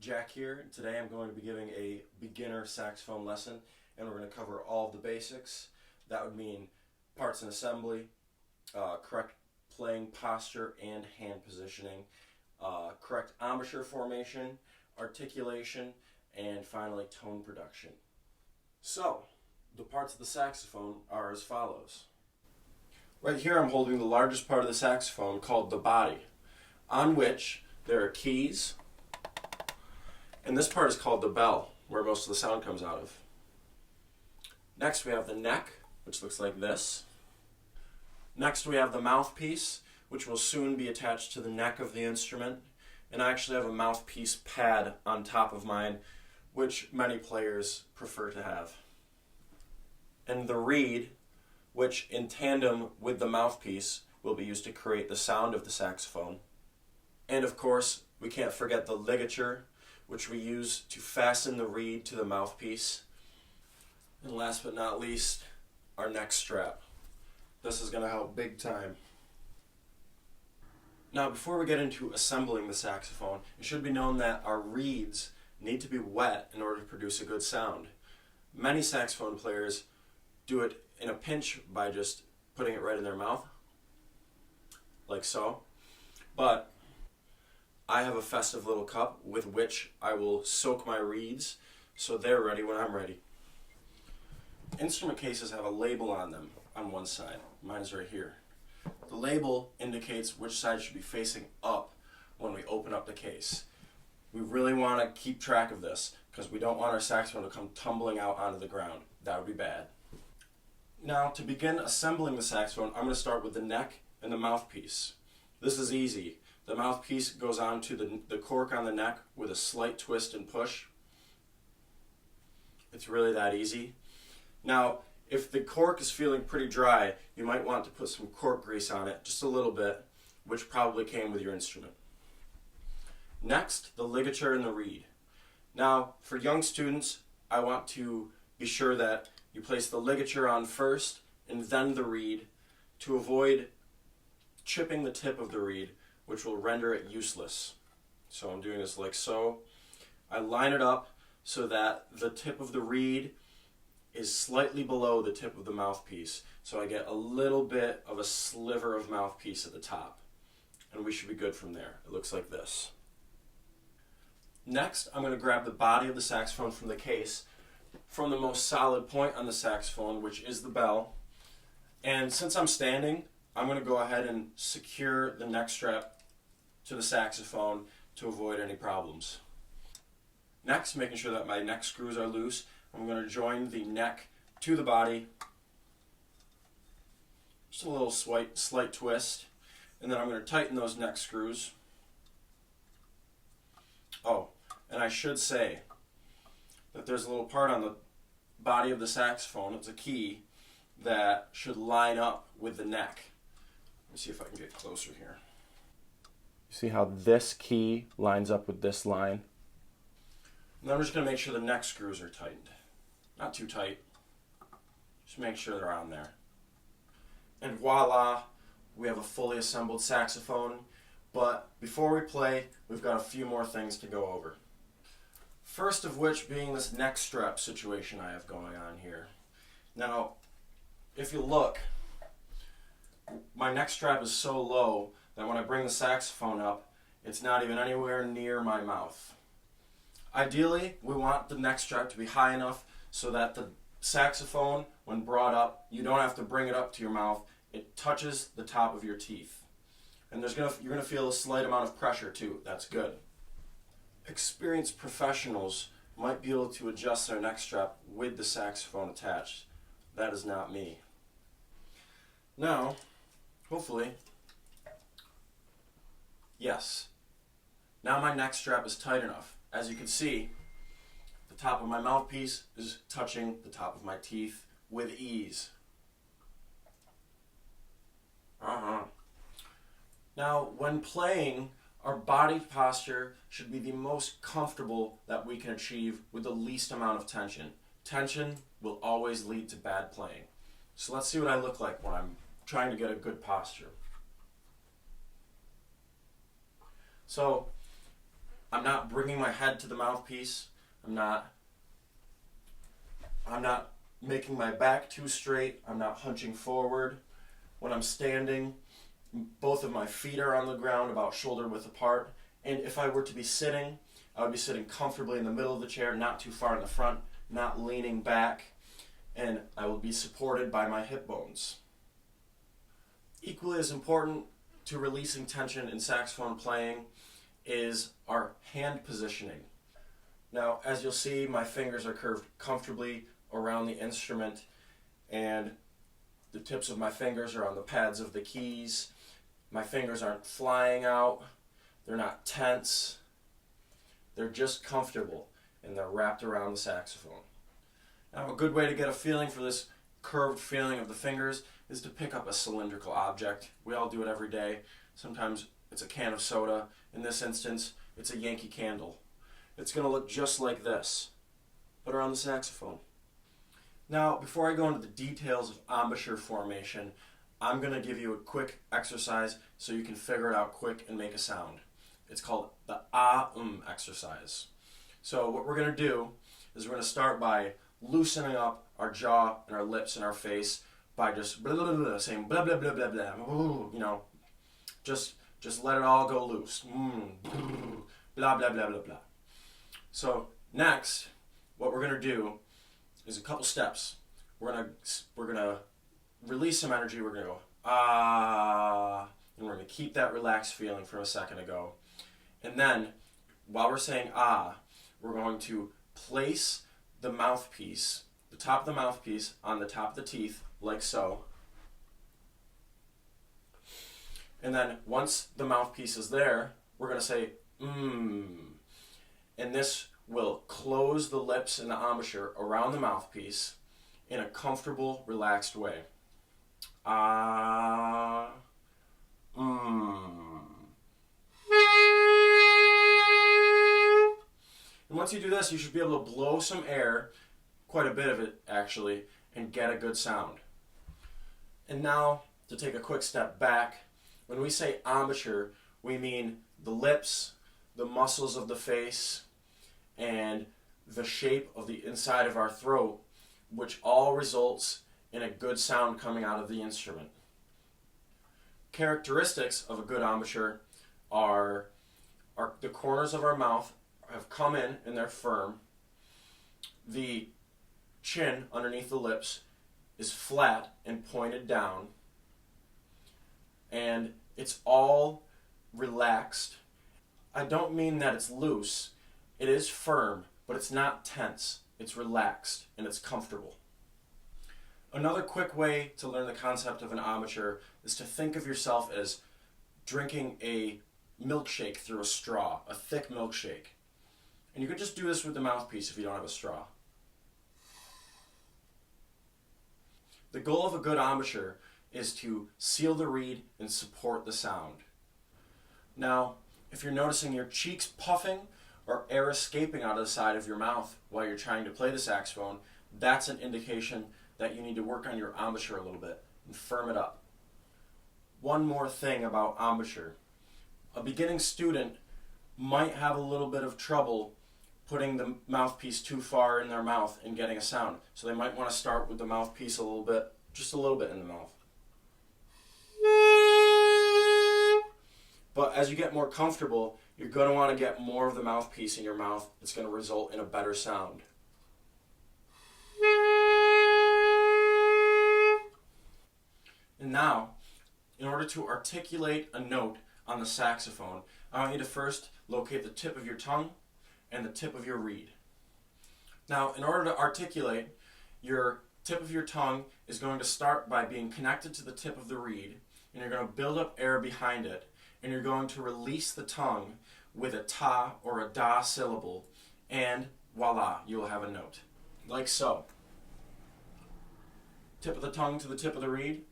Jack here. Today I'm going to be giving a beginner saxophone lesson, and we're going to cover all of the basics. That would mean parts and assembly, correct playing posture and hand positioning, correct embouchure formation, articulation, and finally tone production. So, the parts of the saxophone are as follows. Right here I'm holding the largest part of the saxophone called the body, on which there are keys, and this part is called the bell, where most of the sound comes out of. Next we have the neck, which looks like this. Next we have the mouthpiece, which will soon be attached to the neck of the instrument. And I actually have a mouthpiece pad on top of mine, which many players prefer to have. And the reed, which in tandem with the mouthpiece will be used to create the sound of the saxophone. And of course, we can't forget the ligature, which we use to fasten the reed to the mouthpiece. And last but not least, our neck strap. This is going to help big time. Now, before we get into assembling the saxophone, it should be known that our reeds need to be wet in order to produce a good sound. Many saxophone players do it in a pinch by just putting it right in their mouth, like so. But I have a festive little cup with which I will soak my reeds so they're ready when I'm ready. Instrument cases have a label on them on one side. Mine is right here. The label indicates which side should be facing up when we open up the case. We really want to keep track of this because we don't want our saxophone to come tumbling out onto the ground. That would be bad. Now, to begin assembling the saxophone, I'm going to start with the neck and the mouthpiece. This is easy. The mouthpiece goes onto the cork on the neck with a slight twist and push. It's really that easy. Now, if the cork is feeling pretty dry, you might want to put some cork grease on it, just a little bit, which probably came with your instrument. Next, the ligature and the reed. Now, for young students, I want to be sure that you place the ligature on first and then the reed to avoid chipping the tip of the reed, which will render it useless. So I'm doing this like so. I line it up so that the tip of the reed is slightly below the tip of the mouthpiece. So I get a little bit of a sliver of mouthpiece at the top. And we should be good from there. It looks like this. Next, I'm going to grab the body of the saxophone from the case, from the most solid point on the saxophone, which is the bell. And since I'm standing, I'm going to go ahead and secure the neck strap to the saxophone to avoid any problems. Next, making sure that my neck screws are loose, I'm going to join the neck to the body, just a little slight twist, and then I'm going to tighten those neck screws. Oh, and I should say that there's a little part on the body of the saxophone, it's a key, that should line up with the neck. Let me see if I can get closer here. You see how this key lines up with this line? And I'm just going to make sure the neck screws are tightened. Not too tight. Just make sure they're on there. And voila, we have a fully assembled saxophone. But before we play, we've got a few more things to go over. First of which being this neck strap situation I have going on here. Now, if you look, my neck strap is so low that when I bring the saxophone up, it's not even anywhere near my mouth. Ideally, we want the neck strap to be high enough so that the saxophone, when brought up, you don't have to bring it up to your mouth. It touches the top of your teeth. And you're going to feel a slight amount of pressure too. That's good. Experienced professionals might be able to adjust their neck strap with the saxophone attached. That is not me. Now, hopefully, yes. Now my neck strap is tight enough. As you can see, the top of my mouthpiece is touching the top of my teeth with ease. Now, when playing, our body posture should be the most comfortable that we can achieve with the least amount of tension. Tension will always lead to bad playing. So let's see what I look like when I'm trying to get a good posture. So I'm not bringing my head to the mouthpiece. I'm not making my back too straight. I'm not hunching forward. When I'm standing, both of my feet are on the ground about shoulder width apart. And if I were to be sitting, I would be sitting comfortably in the middle of the chair, not too far in the front, not leaning back, and I will be supported by my hip bones. Equally as important to releasing tension in saxophone playing is our hand positioning. Now, as you'll see, my fingers are curved comfortably around the instrument, and the tips of my fingers are on the pads of the keys. My fingers aren't flying out. They're not tense. They're just comfortable, and they're wrapped around the saxophone. Now, a good way to get a feeling for this curved feeling of the fingers is to pick up a cylindrical object. We all do it every day. Sometimes it's a can of soda. In this instance, it's a Yankee Candle. It's going to look just like this, but around the saxophone. Now, before I go into the details of embouchure formation, I'm going to give you a quick exercise so you can figure it out quick and make a sound. It's called the exercise. So what we're going to do is we're going to start by loosening up our jaw and our lips and our face by just blah, blah, blah, saying blah, blah, blah, blah, blah, you know, just let it all go loose. Blah, blah, blah, blah, blah. So next, what we're going to do is a couple steps. We're gonna release some energy. We're gonna go and we're gonna keep that relaxed feeling from a second ago. And then, while we're saying we're going to place the mouthpiece, the top of the mouthpiece, on the top of the teeth, like so. And then, once the mouthpiece is there, we're gonna say and this will close the lips and the embouchure around the mouthpiece in a comfortable, relaxed way. And once you do this, you should be able to blow some air, quite a bit of it actually, and get a good sound. And now, to take a quick step back, when we say embouchure, we mean the lips, the muscles of the face, and the shape of the inside of our throat, which all results in a good sound coming out of the instrument. Characteristics of a good embouchure are the corners of our mouth have come in and they're firm. The chin underneath the lips is flat and pointed down. And it's all relaxed. I don't mean that it's loose. It is firm, but it's not tense. It's relaxed and it's comfortable. Another quick way to learn the concept of an embouchure is to think of yourself as drinking a milkshake through a straw, a thick milkshake. And you could just do this with the mouthpiece if you don't have a straw. The goal of a good embouchure is to seal the reed and support the sound. Now, if you're noticing your cheeks puffing or air escaping out of the side of your mouth while you're trying to play the saxophone, that's an indication that you need to work on your embouchure a little bit and firm it up. One more thing about embouchure. A beginning student might have a little bit of trouble putting the mouthpiece too far in their mouth and getting a sound. So they might want to start with the mouthpiece a little bit, just a little bit in the mouth. But as you get more comfortable, you're going to want to get more of the mouthpiece in your mouth. It's going to result in a better sound. And now, in order to articulate a note on the saxophone, I want you to first locate the tip of your tongue and the tip of your reed. Now, in order to articulate, your tip of your tongue is going to start by being connected to the tip of the reed, and you're going to build up air behind it, and you're going to release the tongue with a ta or a da syllable, and voila, you will have a note. Like so. Tip of the tongue to the tip of the reed.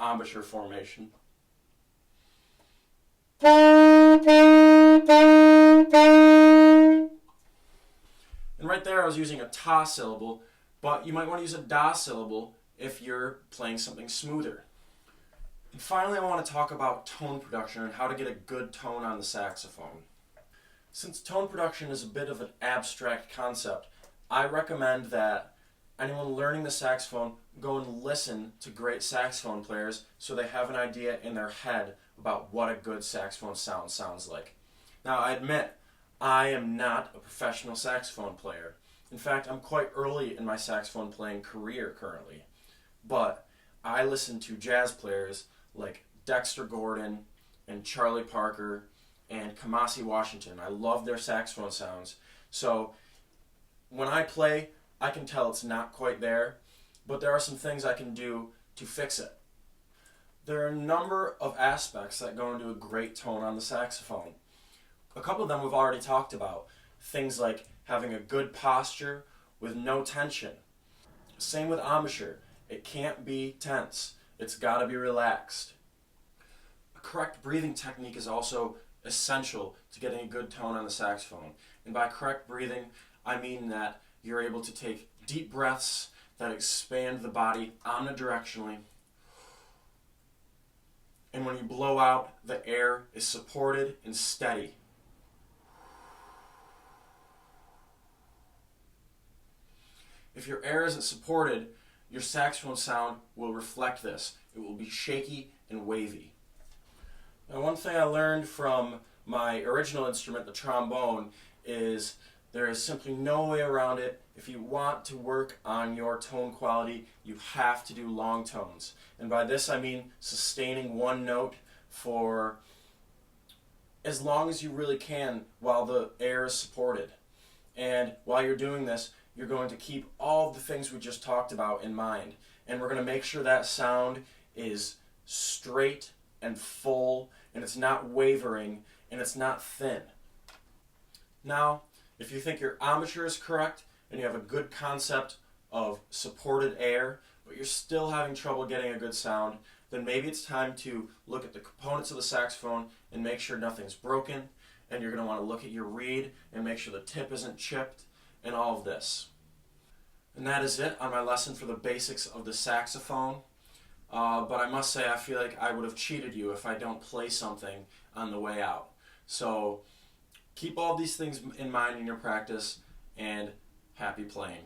Embouchure formation. And right there I was using a ta syllable, but you might want to use a da syllable if you're playing something smoother. And finally, I want to talk about tone production and how to get a good tone on the saxophone. Since tone production is a bit of an abstract concept, I recommend that anyone learning the saxophone go and listen to great saxophone players so they have an idea in their head about what a good saxophone sound sounds like. Now, I admit, I am not a professional saxophone player. In fact, I'm quite early in my saxophone playing career currently. But I listen to jazz players like Dexter Gordon and Charlie Parker and Kamasi Washington. I love their saxophone sounds. So when I play, I can tell it's not quite there, but there are some things I can do to fix it. There are a number of aspects that go into a great tone on the saxophone. A couple of them we've already talked about. Things like having a good posture with no tension. Same with embouchure. It can't be tense. It's got to be relaxed. A correct breathing technique is also essential to getting a good tone on the saxophone. And by correct breathing, I mean that you're able to take deep breaths that expand the body omnidirectionally. And when you blow out, the air is supported and steady. If your air isn't supported, your saxophone sound will reflect this. It will be shaky and wavy. Now, one thing I learned from my original instrument, the trombone, is there is simply no way around it. If you want to work on your tone quality, you have to do long tones. And by this I mean sustaining one note for as long as you really can while the air is supported. And while you're doing this, you're going to keep all of the things we just talked about in mind. And we're going to make sure that sound is straight and full, and it's not wavering, and it's not thin. Now, if you think your embouchure is correct, and you have a good concept of supported air, but you're still having trouble getting a good sound, then maybe it's time to look at the components of the saxophone and make sure nothing's broken, and you're going to want to look at your reed and make sure the tip isn't chipped, and all of this. And that is it on my lesson for the basics of the saxophone. But I must say, I feel like I would have cheated you if I don't play something on the way out. So keep all these things in mind in your practice, and happy playing.